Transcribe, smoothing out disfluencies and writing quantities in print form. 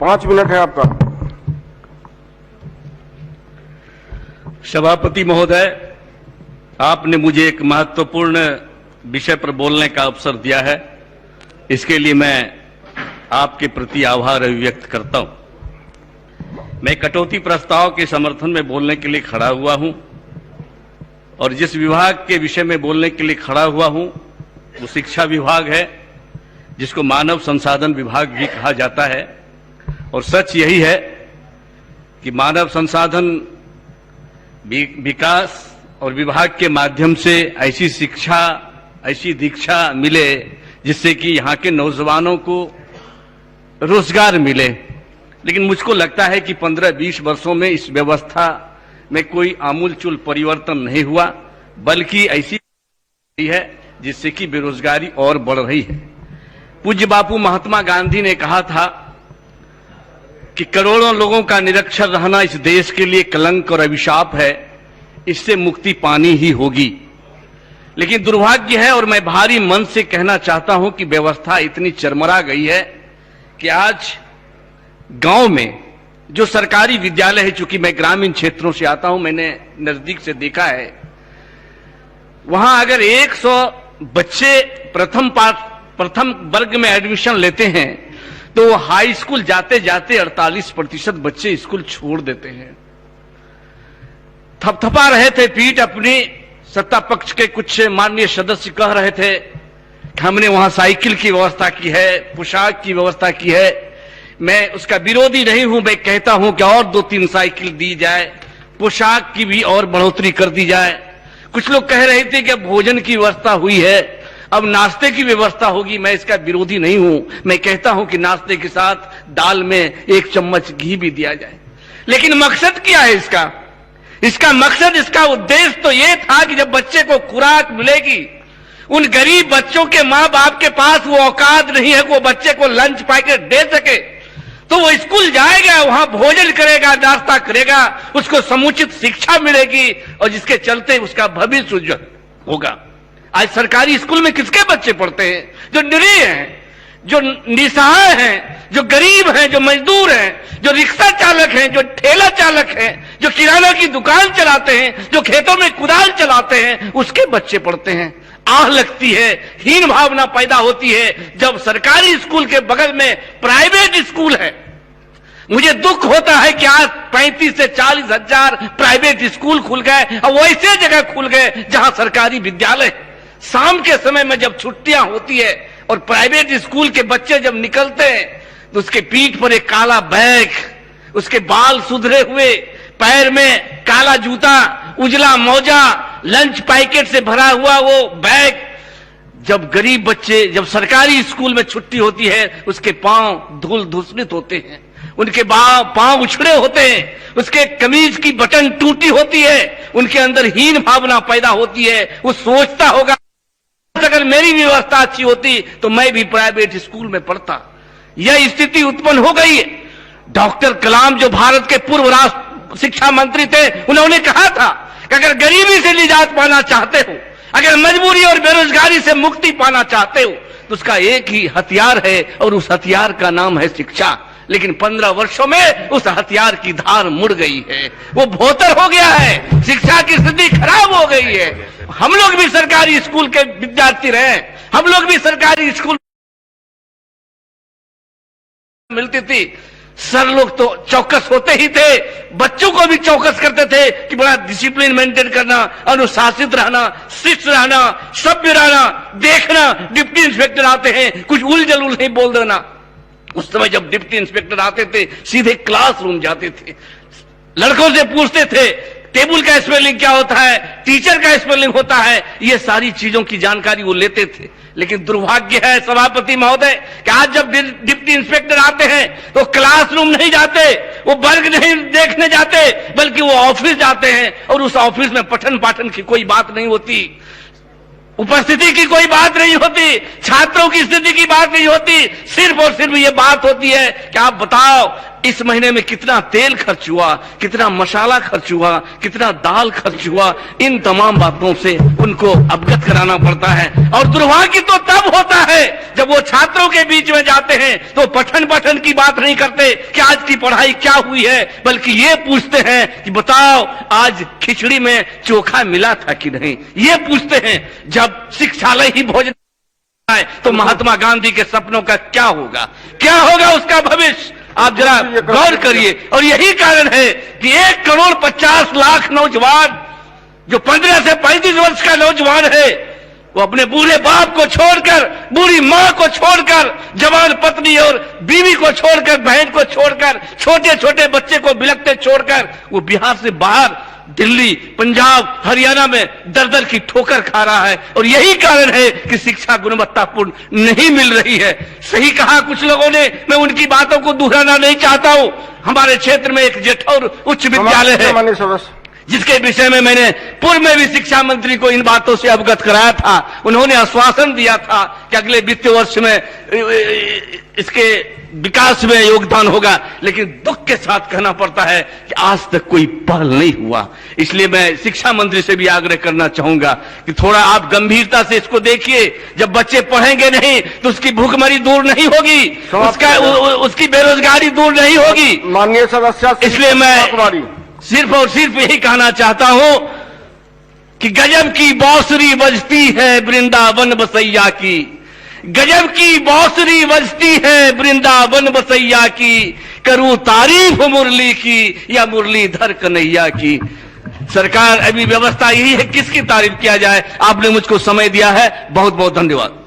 5 minute है आपका। सभापति महोदय, आपने मुझे एक महत्वपूर्ण विषय पर बोलने का अवसर दिया है, इसके लिए मैं आपके प्रति आभार अभिव्यक्त करता हूं। मैं कटौती प्रस्ताव के समर्थन में बोलने के लिए खड़ा हुआ हूं और जिस विभाग के विषय में बोलने के लिए खड़ा हुआ हूं वो शिक्षा विभाग है, जिसको मानव संसाधन विभाग भी कहा जाता है। और सच यही है कि मानव संसाधन विकास और विभाग के माध्यम से ऐसी शिक्षा, ऐसी दीक्षा मिले जिससे कि यहाँ के नौजवानों को रोजगार मिले। लेकिन मुझको लगता है कि 15-20 वर्षों में इस व्यवस्था में कोई आमूलचूल परिवर्तन नहीं हुआ, बल्कि ऐसी है जिससे कि बेरोजगारी और बढ़ रही है। पूज्य बापू महात्मा गांधी ने कहा था कि करोड़ों लोगों का निरक्षर रहना इस देश के लिए कलंक और अभिशाप है, इससे मुक्ति पानी ही होगी। लेकिन दुर्भाग्य है और मैं भारी मन से कहना चाहता हूं कि व्यवस्था इतनी चरमरा गई है कि आज गांव में जो सरकारी विद्यालय है, चूंकि मैं ग्रामीण क्षेत्रों से आता हूं, मैंने नजदीक से देखा है, वहां अगर 100 बच्चे प्रथम वर्ग में एडमिशन लेते हैं तो वो हाई स्कूल जाते जाते 48% बच्चे स्कूल छोड़ देते हैं। थपथपा रहे थे पीठ अपनी, सत्ता पक्ष के कुछ माननीय सदस्य कह रहे थे कि हमने वहां साइकिल की व्यवस्था की है, पोशाक की व्यवस्था की है। मैं उसका विरोधी नहीं हूं, मैं कहता हूं कि और 2-3 साइकिल दी जाए, पोशाक की भी और बढ़ोतरी कर दी जाए। कुछ लोग कह रहे थे कि भोजन की व्यवस्था हुई है, अब नाश्ते की व्यवस्था होगी। मैं इसका विरोधी नहीं हूं, मैं कहता हूं कि नाश्ते के साथ दाल में 1 चम्मच घी भी दिया जाए। लेकिन मकसद क्या है इसका? इसका मकसद, इसका उद्देश्य तो यह था कि जब बच्चे को खुराक मिलेगी, उन गरीब बच्चों के मां बाप के पास वो औकात नहीं है कि वो बच्चे को लंच पैकेट दे सके, तो वो स्कूल जाएगा, वहां भोजन करेगा, नाश्ता करेगा, उसको समुचित शिक्षा मिलेगी और जिसके चलते उसका भविष्य उज्जवल होगा। आज सरकारी स्कूल में किसके बच्चे पढ़ते हैं? जो निरीह हैं, जो निसहाय हैं, जो गरीब हैं, जो मजदूर हैं, जो रिक्शा चालक हैं, जो ठेला चालक हैं, जो किराना की दुकान चलाते हैं, जो खेतों में कुदाल चलाते हैं, उसके बच्चे पढ़ते हैं। आह लगती है, हीन भावना पैदा होती है जब सरकारी स्कूल के बगल में प्राइवेट स्कूल है। मुझे दुख होता है कि आज 35 से 40 हजार प्राइवेट स्कूल खुल गए और वैसे जगह खुल गए जहां सरकारी विद्यालय। शाम के समय में जब छुट्टियां होती है और प्राइवेट स्कूल के बच्चे जब निकलते हैं तो उसके पीठ पर एक काला बैग, उसके बाल सुधरे हुए, पैर में काला जूता, उजला मोजा, लंच पैकेट से भरा हुआ वो बैग। जब गरीब बच्चे, जब सरकारी स्कूल में छुट्टी होती है, उसके पांव धूल धूसरित होते हैं, उनके पांव उछड़े होते हैं, उसके कमीज की बटन टूटी होती है, उनके अंदर हीन भावना पैदा होती है। वो सोचता होगा अगर मेरी व्यवस्था अच्छी होती तो मैं भी प्राइवेट स्कूल में पढ़ता। यह स्थिति उत्पन्न हो गई है। डॉक्टर कलाम जो भारत के पूर्व राष्ट्र शिक्षा मंत्री थे, उन्होंने कहा था कि अगर गरीबी से निजात पाना चाहते हो, अगर मजबूरी और बेरोजगारी से मुक्ति पाना चाहते हो, तो उसका एक ही हथियार है और उस हथियार का नाम है शिक्षा। लेकिन 15 वर्षों में उस हथियार की धार मुड़ गई है, वो भोतर हो गया है, शिक्षा की स्थिति खराब हो गई है। हम लोग भी सरकारी स्कूल के विद्यार्थी रहे, हम लोग भी सरकारी स्कूल मिलती थी। सर लोग तो चौकस होते ही थे, बच्चों को भी चौकस करते थे कि बड़ा डिसिप्लिन मेंटेन करना, अनुशासित रहना, शिष्ट रहना, सभ्य रहना, देखना डिप्टी इंस्पेक्टर आते हैं कुछ उल जलूल नहीं बोल देना। उस समय जब डिप्टी इंस्पेक्टर आते थे सीधे क्लासरूम जाते थे, लड़कों से पूछते थे टेबल का स्पेलिंग क्या होता है, टीचर का स्पेलिंग होता है, ये सारी चीजों की जानकारी वो लेते थे। लेकिन दुर्भाग्य है सभापति महोदय कि आज जब डिप्टी इंस्पेक्टर आते हैं तो क्लासरूम नहीं जाते, वो वर्ग नहीं देखने जाते, बल्कि वो ऑफिस जाते हैं और उस ऑफिस में पठन पाठन की कोई बात नहीं होती, उपस्थिति की कोई बात नहीं होती, छात्रों की स्थिति की बात नहीं होती। सिर्फ और सिर्फ ये बात होती है कि आप बताओ इस महीने में कितना तेल खर्च हुआ, कितना मसाला खर्च हुआ, कितना दाल खर्च हुआ। इन तमाम बातों से उनको अवगत कराना पड़ता है। और दुर्भाग्य तो तब होता है जब वो छात्र बातों के बीच में जाते हैं तो पठन की बात नहीं करते कि आज की पढ़ाई क्या हुई है, बल्कि ये पूछते हैं कि बताओ आज खिचड़ी में चोखा मिला था कि नहीं। ये पूछते हैं। जब शिक्षालय ही भोजन तो महात्मा गांधी के सपनों का क्या होगा, क्या होगा उसका भविष्य? आप जरा गौर करिए। और यही कारण है कि 1,50,00,000 नौजवान, जो 15 से 35 वर्ष का नौजवान है, वो अपने बूढ़े बाप को छोड़कर, बूढ़ी मां को छोड़कर, जवान पत्नी और बीवी को छोड़कर, बहन को छोड़कर, छोटे छोटे बच्चे को बिलखते छोड़कर वो बिहार से बाहर दिल्ली, पंजाब, हरियाणा में दर दर की ठोकर खा रहा है। और यही कारण है कि शिक्षा गुणवत्तापूर्ण नहीं मिल रही है। सही कहा कुछ लोगों ने, मैं उनकी बातों को दोहराना नहीं चाहता हूं। हमारे क्षेत्र में एक जेठौर उच्च विद्यालय है, जिसके विषय में मैंने पूर्व में भी शिक्षा मंत्री को इन बातों से अवगत कराया था। उन्होंने आश्वासन दिया था कि अगले वित्तीय वर्ष में इसके विकास में योगदान होगा, लेकिन दुख के साथ कहना पड़ता है कि आज तक कोई पहल नहीं हुआ। इसलिए मैं शिक्षा मंत्री से भी आग्रह करना चाहूंगा कि थोड़ा आप गंभीरता से इसको देखिए। जब बच्चे पढ़ेंगे नहीं तो उसकी भूखमरी दूर नहीं होगी, उसकी बेरोजगारी दूर नहीं होगी। माननीय सदस्य, इसलिए मैं सिर्फ और सिर्फ यही कहना चाहता हूं कि गजब की बांसुरी बजती है वृंदावन बसैया की, गजब की बांसुरी बजती है वृंदावन बसैया की, करूं तारीफ मुरली की या मुरलीधर कन्हैया की। सरकार अभी व्यवस्था यही है, किसकी तारीफ किया जाए। आपने मुझको समय दिया है, बहुत बहुत धन्यवाद।